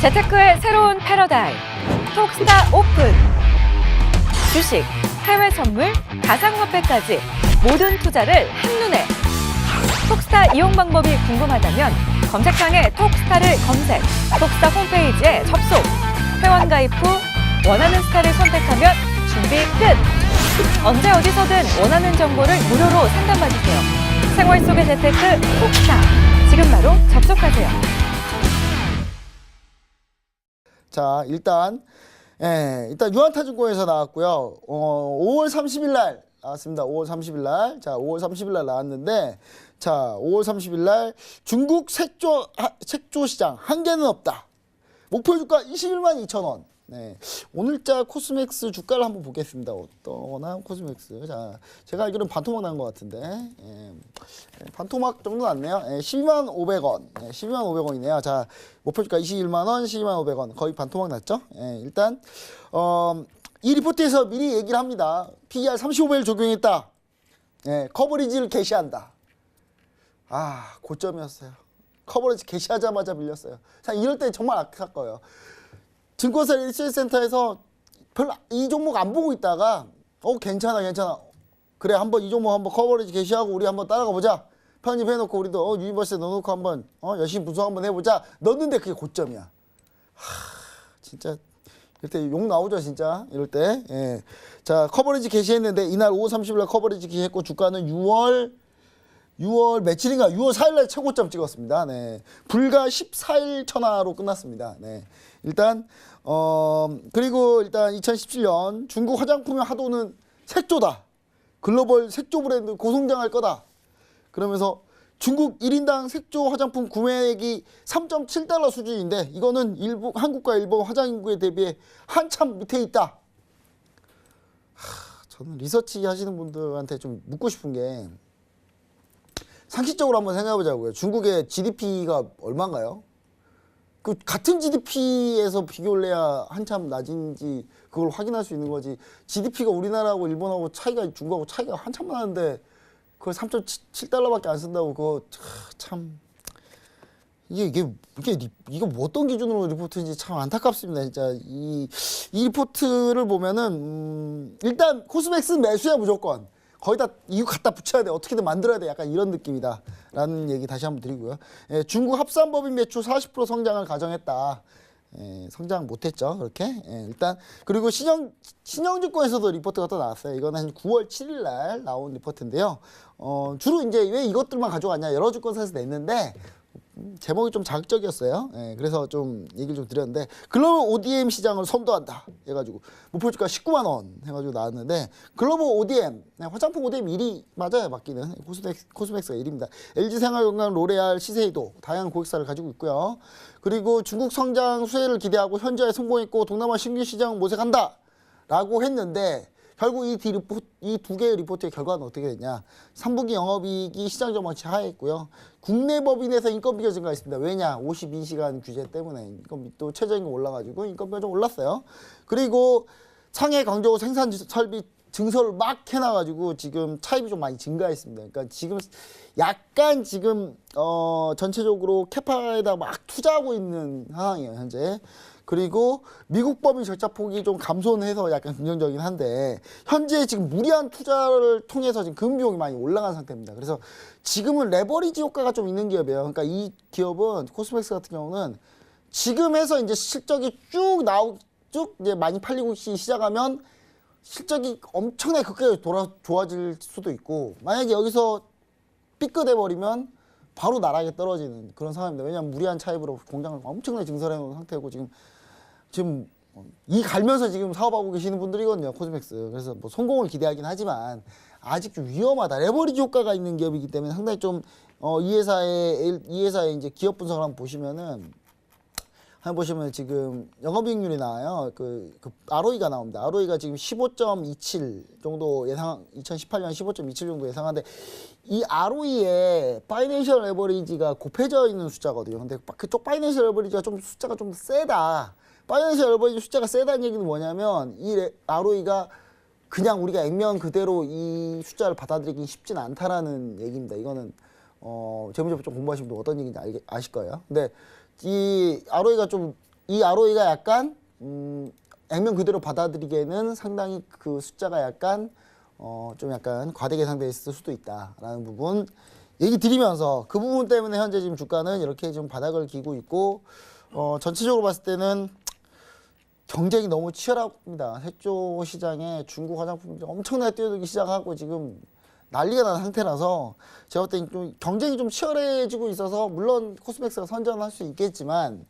재테크의 새로운 패러다임, 톡스타 오픈. 주식, 해외 선물, 가상화폐까지 모든 투자를 한눈에. 톡스타 이용 방법이 궁금하다면 검색창에 톡스타를 검색, 톡스타 홈페이지에 접속. 회원 가입 후 원하는 스타를 선택하면 준비 끝! 언제 어디서든 원하는 정보를 무료로 상담받으세요. 생활 속의 재테크 톡스타. 지금 바로 접속하세요. 자, 일단 유한타증권에서 나왔고요. 5월 30일 날 나왔습니다. 5월 30일 날. 자, 5월 30일 날 나왔는데, 자, 5월 30일 날 중국 색조 시장 한계는 없다. 목표 주가 21만 2천 원. 네. 오늘자 코스맥스 주가를 한번 보겠습니다. 어떠나 코스맥스. 자, 제가 알기로는 반토막 난 것 같은데. 반토막 정도 났네요. 12만 500원. 12만 500원이네요. 자, 목표 주가 21만 원, 12만 500원. 거의 반토막 났죠? 일단 이 리포트에서 미리 얘기를 합니다. PER 35배를 적용했다. 커버리지를 개시한다. 아, 고점이었어요. 커버리지 개시하자마자 밀렸어요. 자, 이럴 때 정말 악할 거예요. 증권사 리서치센터에서 별로 이 종목 안 보고 있다가 괜찮아 그래 한번 이 종목 한번 커버리지 개시하고 우리 한번 따라가 보자. 편입해놓고 우리도 유니버스에 넣어놓고 한번 열심히 분석 한번 해보자. 넣었는데 그게 고점이야. 진짜 이럴 때 욕 나오죠 진짜 이럴 때. 자, 커버리지 개시했는데 이날 5월 30일 날 커버리지 개시했고 주가는 6월 며칠인가 6월 4일 날 최고점 찍었습니다. 네. 불과 14일 천하로 끝났습니다. 네. 일단 그리고 일단 2017년 중국 화장품의 하도는 색조다. 글로벌 색조 브랜드 고성장할 거다. 그러면서 중국 1인당 색조 화장품 구매액이 3.7달러 수준인데 이거는 한국과 일본 화장 인구에 대비해 한참 밑에 있다. 저는 리서치 하시는 분들한테 좀 묻고 싶은 게 상식적으로 한번 생각해 보자고요. 중국의 GDP가 얼마인가요? 그 같은 GDP에서 비교를 해야 한참 낮은지 그걸 확인할 수 있는 거지. GDP가 우리나라하고 일본하고 차이가 중국하고 차이가 한참 나는데 그걸 3.7달러밖에 안 쓴다고 그거 참 이거 뭐 어떤 기준으로 리포트인지 참 안타깝습니다. 진짜 이 리포트를 보면은 일단 코스맥스 매수야 무조건. 거기다 이거 갖다 붙여야 돼. 어떻게든 만들어야 돼. 약간 이런 느낌이다. 라는 얘기 다시 한번 드리고요. 중국 합산법인 매출 40% 성장을 가정했다. 성장 못했죠. 그렇게. 일단 그리고 신영증권에서도 리포트가 또 나왔어요. 이거는 9월 7일 날 나온 리포트인데요. 주로 이제 왜 이것들만 가져왔냐. 여러 증권사에서 냈는데 제목이 좀 자극적이었어요. 그래서 좀 얘기를 좀 드렸는데 글로벌 ODM 시장을 선도한다 해가지고 목표 주가 19만 원 해가지고 나왔는데 글로벌 ODM 화장품 ODM 1위 맞아요. 맞기는 코스맥스가 1위입니다. LG생활건강, 로레알, 시세이도 다양한 고객사를 가지고 있고요. 그리고 중국 성장 수혜를 기대하고 현재에 성공했고 동남아 신규 시장 모색한다 라고 했는데 결국 이 두 개의 리포트의 결과는 어떻게 됐냐. 3분기 영업이익이 시장 전망치 하했고요. 국내 법인에서 인건비가 증가했습니다. 왜냐? 52시간 규제 때문에 인건비 또 최저임금 올라가지고 인건비가 좀 올랐어요. 그리고 상해 광저우 생산 설비 증설을 막 해놔가지고 지금 차입이 좀 많이 증가했습니다. 그러니까 지금 약간 전체적으로 캐파에다 막 투자하고 있는 상황이에요 현재. 그리고 미국 법인 절차 폭이 좀 감소해서 약간 긍정적이긴 한데 현재 지금 무리한 투자를 통해서 지금 금융 비용이 많이 올라간 상태입니다. 그래서 지금은 레버리지 효과가 좀 있는 기업이에요. 그러니까 이 기업은 코스맥스 같은 경우는 지금 해서 이제 실적이 쭉 이제 많이 팔리고 시작하면 실적이 엄청나게 급격하게 좋아질 수도 있고 만약에 여기서 삐끗해 버리면 바로 나락에 떨어지는 그런 상황입니다. 왜냐하면 무리한 차입으로 공장을 엄청나게 증설해 놓은 상태고 지금 이 갈면서 지금 사업하고 계시는 분들이거든요. 코스맥스. 그래서 뭐 성공을 기대하긴 하지만 아직 좀 위험하다. 레버리지 효과가 있는 기업이기 때문에 상당히 좀 이 회사의 이제 기업 분석을 한번 보시면은 지금 영업이익률이 나와요. 그 ROE가 나옵니다. ROE가 지금 15.27 정도 2018년 15.27 정도 예상하는데 이 ROE에 파이낸셜 레버리지가 곱해져 있는 숫자거든요. 근데 그쪽 파이낸셜 레버리지가 좀 숫자가 좀 세다. 파이낸셜 레버리지 숫자가 세다는 얘기는 뭐냐면 이 ROE가 그냥 우리가 액면 그대로 이 숫자를 받아들이기 쉽진 않다라는 얘기입니다. 이거는 재무제표 좀 공부하시면 어떤 얘기인지 아실 거예요. 근데 이 ROE가 좀 이 ROE가 약간 액면 그대로 받아들이기에는 상당히 그 숫자가 약간 좀 약간 과대 계산되어 있을 수도 있다라는 부분 얘기 드리면서 그 부분 때문에 현재 지금 주가는 이렇게 좀 바닥을 기고 있고 전체적으로 봤을 때는 경쟁이 너무 치열합니다. 색조 시장에 중국 화장품들이 엄청나게 뛰어들기 시작하고 지금 난리가 난 상태라서 제가 볼 때는 좀 경쟁이 좀 치열해지고 있어서 물론 코스맥스가 선전할 수 있겠지만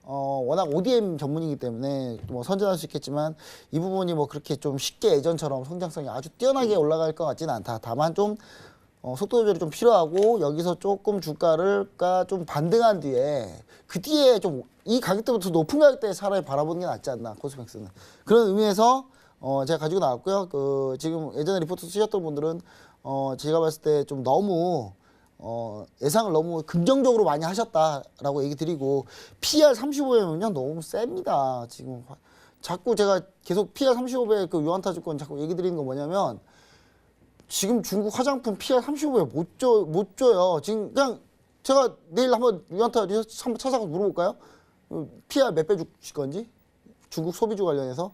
워낙 ODM 전문이기 때문에 뭐 선전할 수 있겠지만 이 부분이 뭐 그렇게 좀 쉽게 예전처럼 성장성이 아주 뛰어나게 올라갈 것 같지는 않다. 다만 좀 속도 조절이 좀 필요하고 여기서 조금 주가가 좀 반등한 뒤에 그 뒤에 좀 이 가격대부터 높은 가격대에 차라리 바라보는 게 낫지 않나 코스맥스는 그런 의미에서 제가 가지고 나왔고요. 그 지금 예전에 리포트 쓰셨던 분들은 제가 봤을 때 좀 너무 예상을 너무 긍정적으로 많이 하셨다라고 얘기 드리고 PR 35배면요 너무 셉니다. 지금 자꾸 제가 계속 PR 35배 그 유한타증권 자꾸 얘기 드리는 거 뭐냐면 지금 중국 화장품 PR 35배 못 줘요. 지금 그냥 제가 내일 한번 유한타 리서치 한번 찾아가서 물어볼까요? PR 몇 배 주실 건지 중국 소비주 관련해서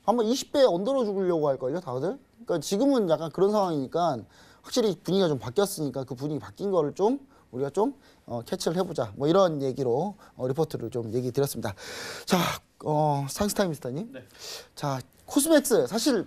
한번 20배 언더로 주려고 할걸요 다들. 그러니까 지금은 약간 그런 상황이니까 확실히 분위기가 좀 바뀌었으니까 그 분위기 바뀐 거를 좀 우리가 좀 캐치를 해보자. 뭐 이런 얘기로 리포트를 좀 얘기 드렸습니다. 자, 상스타임미스터님. 네. 자, 코스맥스 사실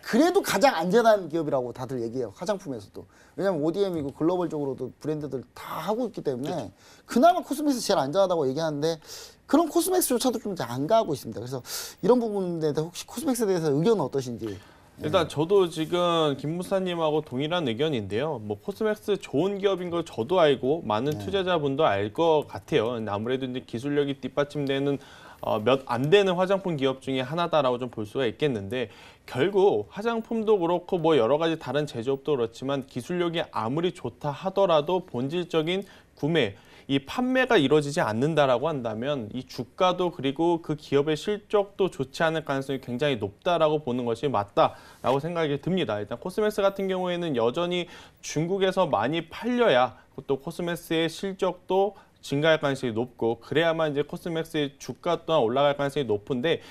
그래도 가장 안전한 기업이라고 다들 얘기해요. 화장품에서도. 왜냐하면 ODM이고 글로벌적으로도 브랜드들 다 하고 있기 때문에 그나마 코스맥스 제일 안전하다고 얘기하는데 그런 코스맥스조차도 좀 안 가고 있습니다. 그래서 이런 부분에 대해서 혹시 코스맥스에 대해서 의견은 어떠신지? 일단 저도 지금 김 목사님하고 동일한 의견인데요. 뭐 코스맥스 좋은 기업인 걸 저도 알고 많은 투자자분도 알 것 같아요. 근데 아무래도 이제 기술력이 뒷받침되는 몇 안 되는 화장품 기업 중에 하나다라고 좀 볼 수가 있겠는데 결국 화장품도 그렇고 뭐 여러 가지 다른 제조업도 그렇지만 기술력이 아무리 좋다 하더라도 본질적인 구매 이 판매가 이루어지지 않는다라고 한다면 이 주가도 그리고 그 기업의 실적도 좋지 않을 가능성이 굉장히 높다라고 보는 것이 맞다라고 생각이 듭니다. 일단 코스맥스 같은 경우에는 여전히 중국에서 많이 팔려야 또 코스맥스의 실적도 증가할 가능성이 높고 그래야만 이제 코스맥스의 주가 또한 올라갈 가능성이 높은데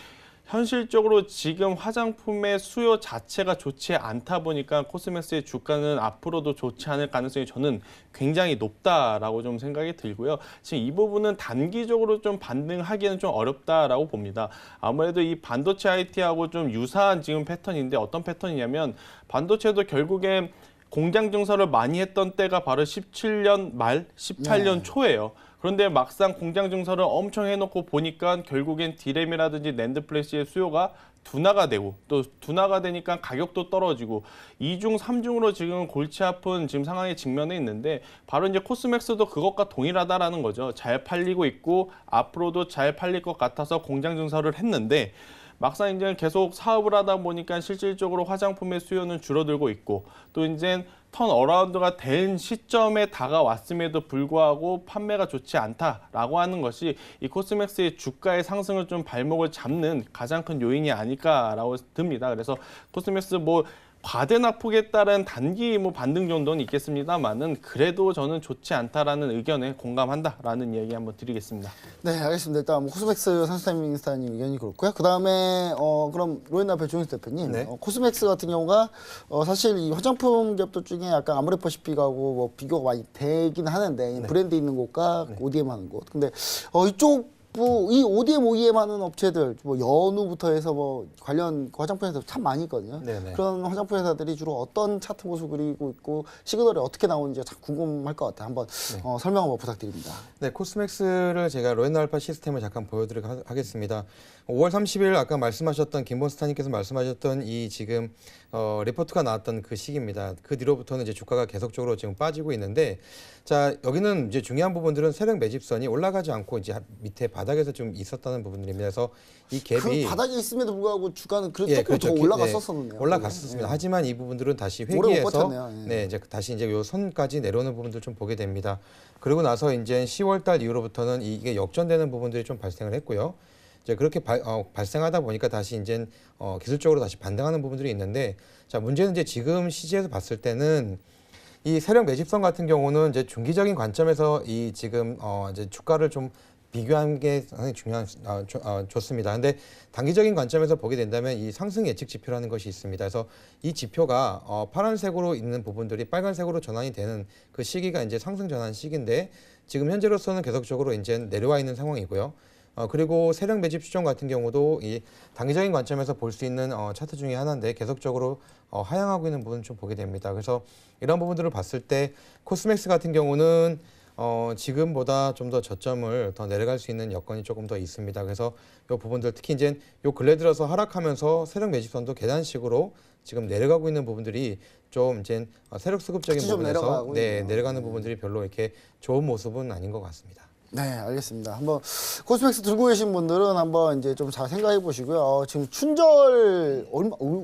현실적으로 지금 화장품의 수요 자체가 좋지 않다 보니까 코스맥스의 주가는 앞으로도 좋지 않을 가능성이 저는 굉장히 높다라고 좀 생각이 들고요. 지금 이 부분은 단기적으로 좀 반등하기는 좀 어렵다라고 봅니다. 아무래도 이 반도체 IT하고 좀 유사한 지금 패턴인데 어떤 패턴이냐면 반도체도 결국엔 공장 증설을 많이 했던 때가 바로 17년 말, 18년 초예요. 그런데 막상 공장 증설을 엄청 해놓고 보니까 결국엔 디램이라든지 낸드 플래시의 수요가 둔화가 되고 또 둔화가 되니까 가격도 떨어지고 2중, 3중으로 지금 골치 아픈 지금 상황에 직면해 있는데 바로 이제 코스맥스도 그것과 동일하다라는 거죠. 잘 팔리고 있고 앞으로도 잘 팔릴 것 같아서 공장 증설을 했는데 막상 이제 계속 사업을 하다 보니까 실질적으로 화장품의 수요는 줄어들고 있고 또 이제 턴어라운드가 된 시점에 다가왔음에도 불구하고 판매가 좋지 않다라고 하는 것이 이 코스맥스의 주가의 상승을 좀 발목을 잡는 가장 큰 요인이 아닐까라고 듭니다. 그래서 코스맥스 뭐 과대 낙폭에 따른 단기 뭐 반등 정도는 있겠습니다만은 그래도 저는 좋지 않다라는 의견에 공감한다라는 이야기 한번 드리겠습니다. 네, 알겠습니다. 일단 뭐 코스맥스 상스타임미스터님 의견이 그렇고요. 그 다음에 그럼 로엔나페 조인스 대표님, 네. 코스맥스 같은 경우가 사실 이 화장품 기업들 중에 약간 아모레퍼시픽하고 뭐 비교가 많이 되긴 하는데 브랜드 있는 곳과 ODM 하는 곳. 근데 이쪽 이 ODM, OEM 하는 업체들, 뭐 연우부터 해서 뭐 관련 화장품 회사 참 많이 있거든요. 네네. 그런 화장품 회사들이 주로 어떤 차트 모습을 그리고 있고 시그널이 어떻게 나오는지 참 궁금할 것 같아요. 한번 설명 한번 부탁드립니다. 네, 코스맥스를 제가 로엔알파 시스템을 잠깐 보여드리도록 하겠습니다. 5월 30일 아까 말씀하셨던 김본스타님께서 말씀하셨던 이 지금 리포트가 나왔던 그 시기입니다. 그 뒤로부터는 이제 주가가 계속적으로 지금 빠지고 있는데, 자 여기는 이제 중요한 부분들은 세력 매집선이 올라가지 않고 이제 밑에 바닥에서 좀 있었다는 부분들입니다. 그래서 이 갭이 그 바닥에 있음에도 불구하고 주가는 그래도 예, 조금 그렇죠. 더 올라갔었었는데요. 올라갔었습니다. 예. 하지만 이 부분들은 다시 오래 못 회귀해서 버텼네요. 예. 네, 이제 다시 이제 요 선까지 내려오는 부분들 좀 보게 됩니다. 그리고 나서 이제 10월 달 이후로부터는 이게 역전되는 부분들이 좀 발생을 했고요. 이제 그렇게 발생하다 보니까 다시 이제 기술적으로 다시 반등하는 부분들이 있는데, 자 문제는 이제 지금 시기에서 봤을 때는 이 세력 매집선 같은 경우는 이제 중기적인 관점에서 이 지금 이제 주가를 좀 비교하는 게 상당히 좋습니다. 근데 단기적인 관점에서 보게 된다면 이 상승 예측 지표라는 것이 있습니다. 그래서 이 지표가 파란색으로 있는 부분들이 빨간색으로 전환이 되는 그 시기가 이제 상승 전환 시기인데 지금 현재로서는 계속적으로 이제 내려와 있는 상황이고요. 그리고 세력 매집 추정 같은 경우도 이 단기적인 관점에서 볼 수 있는 차트 중에 하나인데 계속적으로 하향하고 있는 부분 좀 보게 됩니다. 그래서 이런 부분들을 봤을 때 코스맥스 같은 경우는 지금보다 좀 더 저점을 더 내려갈 수 있는 여건이 조금 더 있습니다. 그래서 이 부분들 특히 이제 요 근래 들어서 하락하면서 세력 매집선도 계단식으로 지금 내려가고 있는 부분들이 좀 이제 세력 수급적인 같이 좀 부분에서 내려가고 있네요. 내려가는 부분들이 별로 이렇게 좋은 모습은 아닌 것 같습니다. 네, 알겠습니다. 한번 코스맥스 들고 계신 분들은 한번 이제 좀 잘 생각해 보시고요. 지금 춘절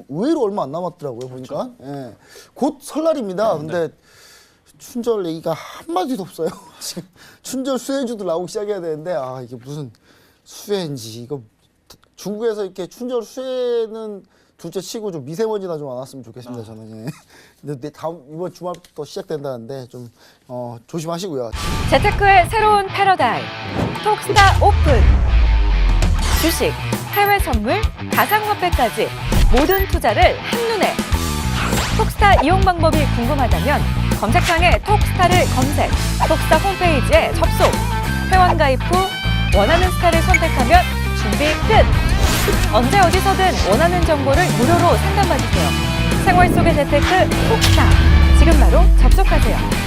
의외로 얼마 안 남았더라고요, 보니까. 예. 곧 설날입니다. 근데 춘절 얘기가 한마디도 없어요. 지금 춘절 수혜주도 나오기 시작해야 되는데 이게 무슨 수혜인지 이거 중국에서 이렇게 춘절 수혜는 둘째 치고 좀 미세먼지나 좀 안 왔으면 좋겠습니다. 저는. 예. 근데 다음 이번 주말부터 시작된다는데 좀 조심하시고요. 재테크의 새로운 패러다임 톡스타 오픈 주식, 해외 선물, 가상화폐까지 모든 투자를 한눈에 톡스타 이용 방법이 궁금하다면 검색창에 톡스타를 검색, 톡스타 홈페이지에 접속, 회원 가입 후 원하는 스타를 선택하면 준비 끝! 언제 어디서든 원하는 정보를 무료로 상담받으세요. 생활 속의 재테크 톡스타 지금 바로 접속하세요.